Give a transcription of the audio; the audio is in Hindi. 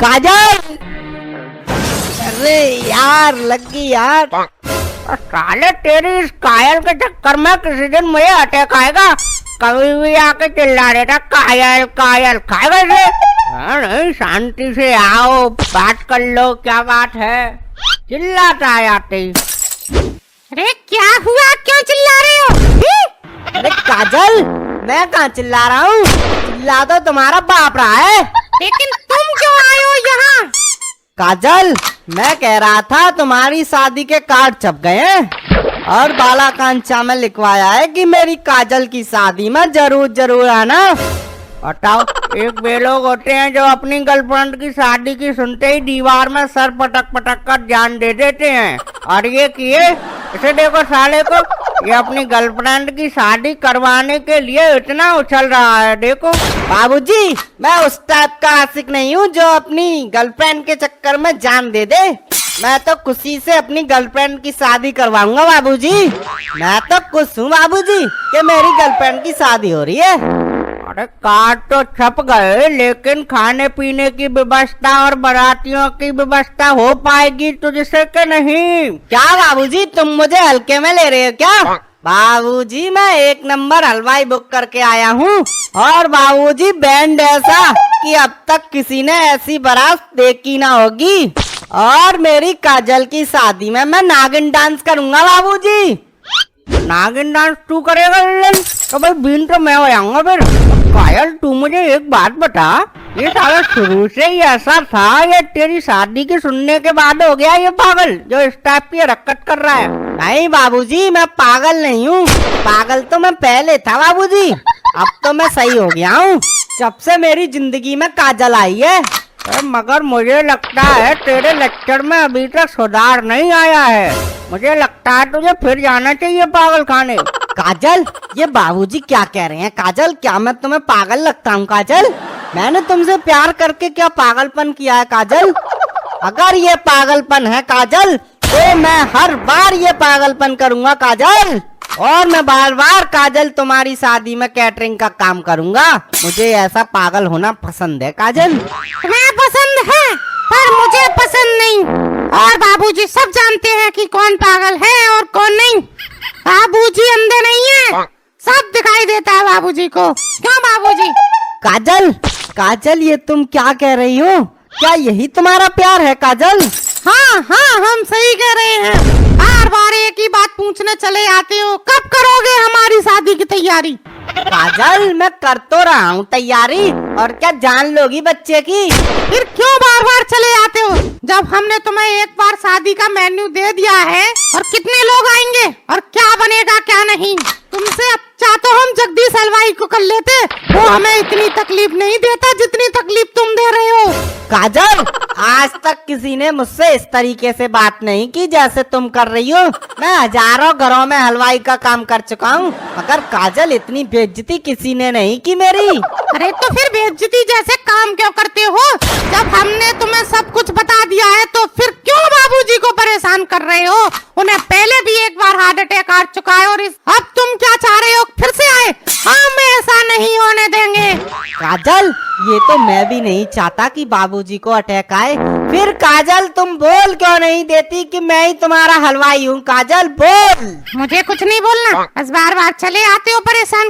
काजल, अरे यार लग गई यार। साले तेरी इस कायल के चक्कर में किसी दिन मुझे अटैक आएगा। कभी भी आके चिल्ला देता कायल कायल, खाएगा इसे? नहीं, शांति से आओ, बात कर लो, क्या बात है? चिल्लाता है आते ही। अरे क्या हुआ, क्यों चिल्ला रहे हो? अरे काजल, मैं कहाँ चिल्ला रहा हूँ, चिल्ला तो तुम्हारा बाप रहा है। लेकिन तुम क्यों आए हो यहाँ? काजल, मैं कह रहा था तुम्हारी शादी के कार्ड छप गए हैं और बालाकांचा में लिखवाया है कि मेरी काजल की शादी में जरूर जरूर आना। बताओ, एक वे लोग होते हैं जो अपनी गर्लफ्रेंड की शादी की सुनते ही दीवार में सर पटक पटक कर जान दे देते हैं, और ये किए इसे देखो साले को, ये अपनी गर्लफ्रेंड की शादी करवाने के लिए इतना उछल रहा है। देखो बाबूजी, मैं उस टाइप का आशिक नहीं हूँ जो अपनी गर्लफ्रेंड के चक्कर में जान दे दे। मैं तो खुशी से अपनी गर्लफ्रेंड की शादी करवाऊंगा बाबूजी। मैं तो खुश हूँ बाबूजी कि मेरी गर्लफ्रेंड की शादी हो रही है। अरे कार्ड तो छप गए, लेकिन खाने पीने की व्यवस्था और बारातियों की व्यवस्था हो पाएगी तुझसे के नहीं? क्या बाबूजी, तुम मुझे हल्के में ले रहे हो क्या? बाबूजी, मैं 1 नंबर हलवाई बुक करके आया हूँ, और बाबूजी बैंड ऐसा कि अब तक किसी ने ऐसी बारात देखी ना होगी। और मेरी काजल की शादी में मैं नागिन डांस करूंगा बाबूजी। नागिन डांस तू करेगा? तो भाई बीन तो मैं हो जाऊंगा फिर। कायल, तू मुझे एक बात बता, ये साला शुरू से ही ऐसा था या तेरी शादी की सुनने के बाद हो गया ये पागल जो इस टाइप की हरकत कर रहा है? नहीं बाबूजी, मैं पागल नहीं हूँ, पागल तो मैं पहले था बाबूजी, अब तो मैं सही हो गया हूँ जब से मेरी जिंदगी में काजल आई है। मगर मुझे लगता है तेरे लेक्चर में अभी तक सुधार नहीं आया है। मुझे लगता है तुझे फिर जाना चाहिए पागल खाने। काजल, ये बाबूजी क्या कह रहे हैं? काजल, क्या मैं तुम्हें पागल लगता हूँ? काजल, मैंने तुमसे प्यार करके क्या पागलपन किया है काजल? अगर ये पागलपन है काजल, तो मैं हर बार ये पागलपन करूँगा काजल, और मैं बार बार काजल तुम्हारी शादी में कैटरिंग का काम करूँगा। मुझे ऐसा पागल होना पसंद है काजल। तुम्हें पसंद है पर मुझे पसंद नहीं, और बाबूजी सब जानते हैं कि कौन पागल है और कौन नहीं। बाबूजी अंधे नहीं है, सब दिखाई देता है बाबूजी को। क्यों बाबूजी? काजल, काजल, ये तुम क्या कह रही हो? क्या यही तुम्हारा प्यार है काजल? हाँ हाँ, हम सही कह रहे हैं। बार बार एक ही बात पूछने चले आते हो, कब करोगे हमारी शादी की तैयारी? काजल, मैं कर तो रहा हूँ तैयारी, और क्या जान लोगी बच्चे की? फिर क्यों बार बार चले आते हो? जब हमने तुम्हें एक बार शादी का मेन्यू दे दिया है, और कितने लोग आएंगे और क्या बनेगा क्या नहीं, तुमसे अच्छा तो हम जगदीश हलवाई को कर लेते, वो हमें इतनी तकलीफ नहीं देता जितनी तकलीफ तुम दे रहे हो। काजल, आज तक किसी ने मुझसे इस तरीके से बात नहीं की जैसे तुम कर रही हो। मैं हजारों घरों में हलवाई का काम कर चुका हूँ, मगर काजल इतनी बेइज्जती किसी ने नहीं की मेरी। अरे तो फिर बेइज्जती जैसे काम क्यों करते हो? जब हमने तुम्हें सब कुछ बता दिया है तो फिर क्यों बाबूजी को परेशान कर रहे हो? उन्हें पहले भी एक बार हार्ट अटैक आ चुका है, और अब तुम क्या चाह रहे हो, फिर से आए? हम ऐसा नहीं होने देंगे। काजल, ये तो मैं भी नहीं चाहता कि बाबूजी को अटैक आए। फिर काजल, तुम बोल क्यों नहीं देती कि मैं ही तुम्हारा हलवाई हूँ? काजल बोल। मुझे कुछ नहीं बोलना, बस बार बार चले आते हो परेशान